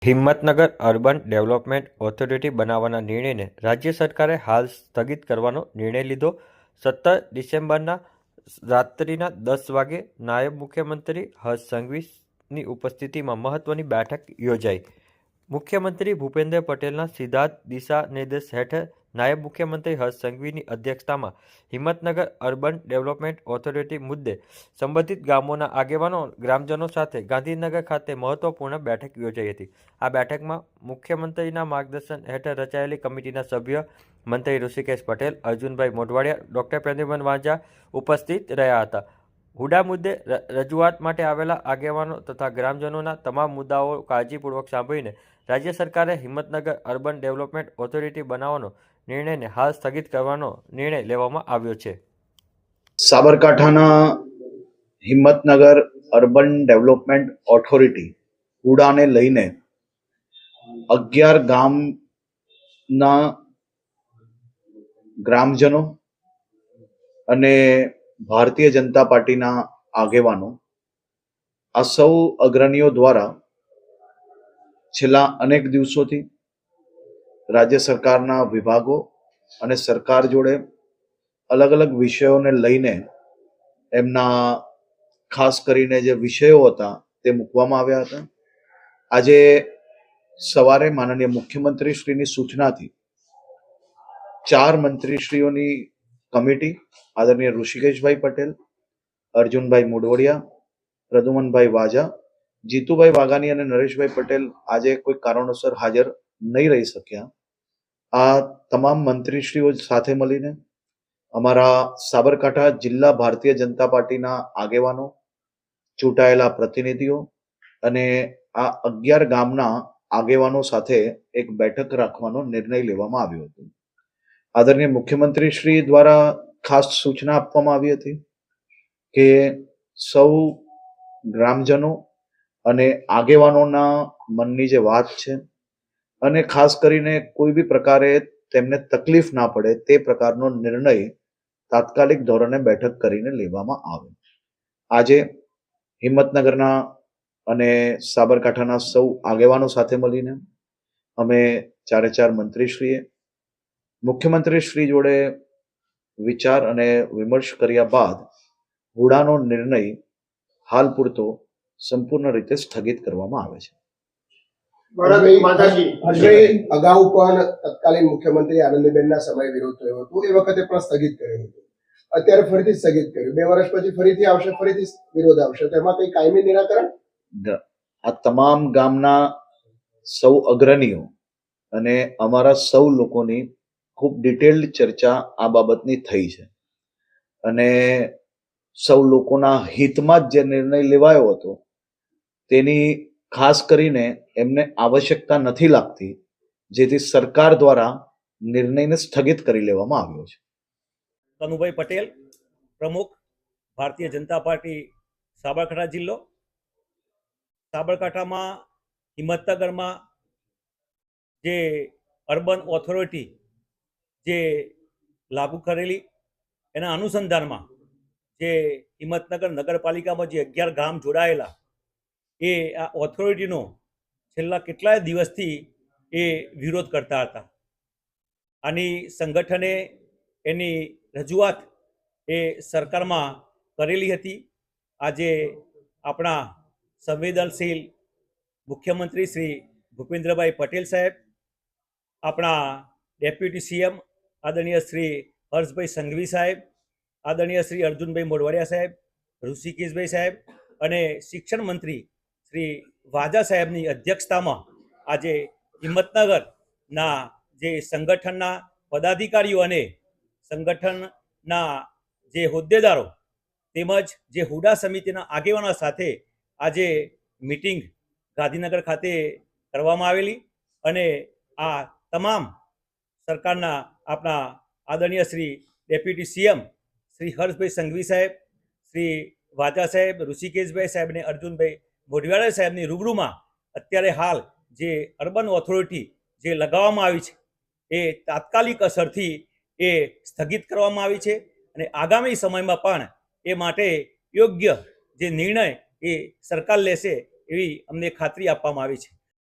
Himmatnagar urban development authority બનાવવાના નિર્ણયને રાજ્ય સરકારે હાલ સ્થગિત કરવાનો નિર્ણય લીધો. 17 ડિસેમ્બરના રાત્રિના 10 વાગે નાયબ મુખ્યમંત્રી હર્ષ સંઘવીની ઉપસ્થિતિમાં મહત્વની બેઠક યોજાઈ. મુખ્યમંત્રી ભૂપેન્દ્ર પટેલના સીધા દિશા નિર્દેશ હેઠળ નાયબ મુખ્યમંત્રી હર્ષ સંઘવીની અધ્યક્ષતામાં હિંમતનગર અર્બન ડેવલપમેન્ટ ઓથોરિટી મુદ્દે સંબંધિત ગામોના આગેવાનો ગ્રામજનો સાથે ગાંધીનગર ખાતે મહત્વપૂર્ણ બેઠક યોજાઈ હતી. આ બેઠકમાં મુખ્યમંત્રીના માર્ગદર્શન હેઠળ રચાયેલી કમિટીના સભ્ય મંત્રી ઋષિકેશ પટેલ, અર્જુનભાઈ મોઢવાડિયા, ડોક્ટર પ્રદ્યુમન વાંઝા ઉપસ્થિત રહ્યા હતા. હુડા મુદ્દે રજૂઆત માટે આવેલા આગેવાનો તથા ગ્રામજનોના તમામ મુદ્દાઓ કાળજીપૂર્વક સાંભળીને રાજ્ય સરકારે હિંમતનગર અર્બન ડેવલપમેન્ટ ઓથોરિટી બનાવવાનો નિર્ણયને હાલ સ્થગિત કરવાનો નિર્ણય લેવામાં આવ્યો છે. સાબરકાંઠાના હિંમતનગર અર્બન ડેવલપમેન્ટ ઓથોરિટી હુડાને લઈને 11 ગામના ગ્રામજનો અને ભારતીય જનતા પાર્ટીના આગેવાનો આ સૌ અગ્રણીઓ દ્વારા છેલ્લા અનેક દિવસોથી રાજ્ય સરકારના વિભાગો અને સરકાર જોડે અલગ અલગ વિષયોને લઈને એમના ખાસ કરીને જે વિષયો હતા તે મૂકવામાં આવ્યા હતા. આજે સવારે માનનીય મુખ્યમંત્રી શ્રીની સૂચનાથી 4 મંત્રીશ્રીઓની કમિટી આદરણીય ઋષિકેશભાઈ પટેલ, અર્જુનભાઈ મોઢવાડિયા, પ્રદ્યુમનભાઈ વાજા, જીતુભાઈ વાઘાણી અને નરેશભાઈ પટેલ આજે કોઈ કારણોસર હાજર નહીં રહી શક્યા. આ તમામ મંત્રીશ્રીઓ સાથે મળીને અમારા સાબરકાંઠા જિલ્લા ભારતીય જનતા પાર્ટીના આગેવાનો, ચૂંટાયેલા પ્રતિનિધિઓ અને આ 11 ગામના આગેવાનો સાથે એક બેઠક રાખવાનો નિર્ણય લેવામાં આવ્યો હતો. આદરણીય મુખ્યમંત્રી શ્રી દ્વારા ખાસ સૂચના આપવામાં આવી હતી કે સૌ ગ્રામજનો અને આગેવાનોના મનની જે વાત છે અને ખાસ કરીને કોઈ બી પ્રકારે તેમને તકલીફ ના પડે તે પ્રકારનો નિર્ણય તાત્કાલિક ધોરણે બેઠક કરીને લેવામાં આવે. આજે હિંમતનગરના અને સાબરકાંઠાના સૌ આગેવાનો સાથે મળીને અમે 4 મંત્રીશ્રીએ મુખ્યમંત્રી શ્રી જોડે વિચાર અને વિમર્શ કર્યા બાદ હુડાનો નિર્ણય હાલ પૂરતો સંપૂર્ણ રીતે સ્થગિત કરવામાં આવે છે. અગાઉ પણ તત્કાલીન મુખ્યમંત્રી આનંદીબેનના સમયે વિરોધ થયો હતો, એ વખતે પણ સ્થગિત કર્યું હતું. અત્યારે ફરીથી સ્થગિત કર્યું. 2 વર્ષ પછી ફરીથી આવશે, ફરીથી વિરોધ આવશે, તો એમાં કઈ કાયમી નિરાકરણ? આ તમામ ગામના સૌ અગ્રણીઓ અને અમારા સૌ લોકોની ખૂબ ડિટેલ્ડ ચર્ચા આ બાબતની થઈ છે અને સૌ લોકોના હિતમાં જ જે નિર્ણય લેવાયો હતો તેની ખાસ કરીને એમને આવશ્યકતા નથી લાગતી, જેથી સરકાર દ્વારા નિર્ણયને સ્થગિત કરી લેવામાં આવ્યો છે. કનુભાઈ પટેલ, પ્રમુખ ભારતીય જનતા પાર્ટી સાબરકાંઠા જિલ્લો. સાબરકાંઠામાં હિંમતનગરમાં જે અર્બન ઓથોરિટી જે લાગુ કરેલી એના અનુસંધાનમાં જે હિંમતનગર નગરપાલિકામાં જે 11 ગામ જોડાયેલા એ આ ઓથોરિટીનો છેલ્લા કેટલાય દિવસથી એ વિરોધ કરતા હતા. આની સંગઠને એની રજૂઆત એ સરકારમાં કરેલી હતી. આજે આપણા સંવેદનશીલ મુખ્યમંત્રી શ્રી ભૂપેન્દ્રભાઈ પટેલ સાહેબ, આપણા ડેપ્યુટી સીએમ આદરણીય શ્રી હર્ષભાઈ સંઘવી સાહેબ, આદરણીય શ્રી અર્જુનભાઈ મોઢવાડિયા સાહેબ, ઋષિકેશભાઈ સાહેબ અને શિક્ષણ મંત્રી શ્રી વાજા સાહેબની અધ્યક્ષતામાં આજે હિંમતનગરના જે સંગઠનના પદાધિકારીઓ અને સંગઠનના જે હોદ્દેદારો તેમજ જે હુડા સમિતિના આગેવાનો સાથે આજે મિટિંગ ગાંધીનગર ખાતે કરવામાં આવેલી અને આ તમામ સરકારના આપણા આદરણીય શ્રી ડેપ્યુટી સીએમ શ્રી હર્ષભાઈ સંઘવી સાહેબ, શ્રી વાજા સાહેબ, ઋષિકેશભાઈ સાહેબ અને અર્જુનભાઈ મોઢવાડિયા સાહેબની રૂબરૂમાં અત્યારે હાલ જે અર્બન ઓથોરિટી જે લગાવવામાં આવી છે એ તાત્કાલિક અસરથી એ સ્થગિત કરવામાં આવી છે અને આગામી સમયમાં પણ એ માટે યોગ્ય જે નિર્ણય એ સરકાર લેશે એવી અમને ખાતરી આપવામાં આવી છે.